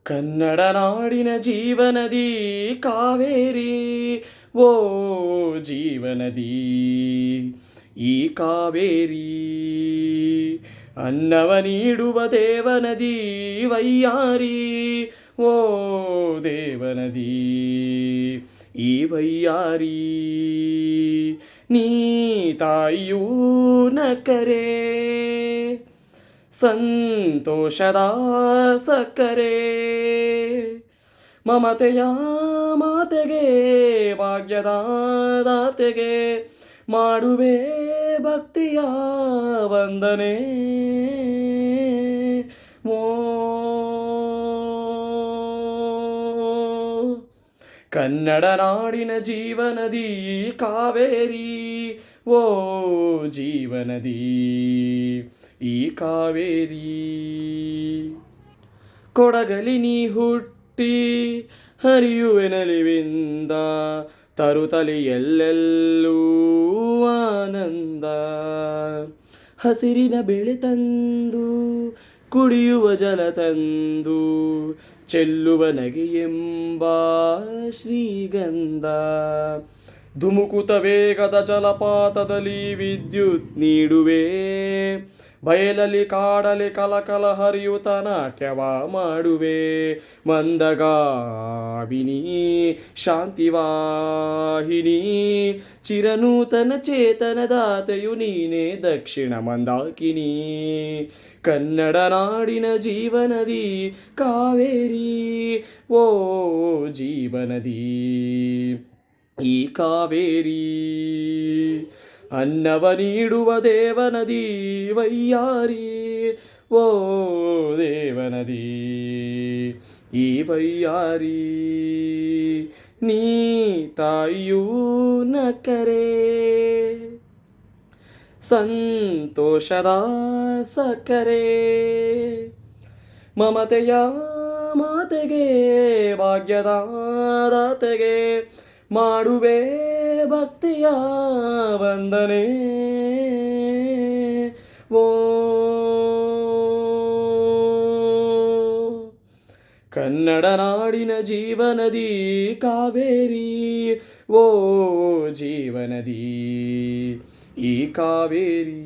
ಕನ್ನಡ ನಾಡಿನ ಜೀವನದಿ ಕಾವೇರಿ, ಓ ಜೀವನದಿ ಈ ಕಾವೇರಿ. ಅನ್ನವ ನೀಡುವ ದೇವನದಿ ವೈಯಾರಿ, ಓ ದೇವನದಿ ಈ ವೈಯಾರಿ. ನೀ ತಾಯಿಯೂ ನಕ್ಕರೆ ಸಂತೋಷದ ಸಕ್ಕರೆ, ಮಮತೆಯ ಮಾತೆಗೆ ಭಾಗ್ಯದ ದಾತೆಗೆ ಮಾಡುವೆ ಭಕ್ತಿಯ ವಂದನೆ. ಓ ಕನ್ನಡ ನಾಡಿನ ಜೀವನದಿ ಕಾವೇರಿ, ಓ ಜೀವನದಿ ಈ ಕಾವೇರಿ. ಕೊಡಗಲಿ ನೀ ಹುಟ್ಟಿ ಹರಿಯುವೆ ನಲಿವಿಂದ, ತರುತಲಿ ಎಲ್ಲೆಲ್ಲೂ ಆನಂದ. ಹಸಿರಿನ ಬೆಳೆ ತಂದು ಕುಡಿಯುವ ಜಲ ತಂದು, ಚೆಲ್ಲುವ ನಗೆಯೆಂಬ ಶ್ರೀಗಂಧ. ಧುಮುಕುತ ವೇಗದ ಜಲಪಾತದಲ್ಲಿ ವಿದ್ಯುತ್ ನೀಡುವೆ, ಬಯಲಲ್ಲಿ ಕಾಡಲಿ ಕಲಕಲ ಹರಿಯುತ ನಾಟ್ಯವ ಮಾಡುವೆ. ಮಂದಗಾವಿನಿ ಶಾಂತಿವಾಹಿನಿ, ಚಿರನೂತನ ಚೇತನದಾತೆಯು ನೀನೇ ದಕ್ಷಿಣ ಮಂದಾಕಿನಿ. ಕನ್ನಡ ನಾಡಿನ ಜೀವನದಿ ಕಾವೇರಿ, ಓ ಜೀವನದಿ ಈ ಕಾವೇರಿ. ಅನ್ನವ ನೀಡುವ ದೇವನದಿ ವೈಯಾರಿ, ಓ ದೇವನದಿ ಈ ವೈಯಾರಿ. ನೀ ತಾಯಿಯೂ ನಕ್ಕರೆ ಸಂತೋಷದ ಸಕ್ಕರೆ, ಮಮತೆಯ ಮಾತೆಗೆ ಭಾಗ್ಯದ ದಾತೆಗೆ ಮಾಡುವೆ ಭಕ್ತಿಯ ವಂದನೆ. ಓ ಕನ್ನಡ ನಾಡಿನ ಜೀವನದಿ ಕಾವೇರಿ, ಓ ಜೀವನದಿ ಈ ಕಾವೇರಿ.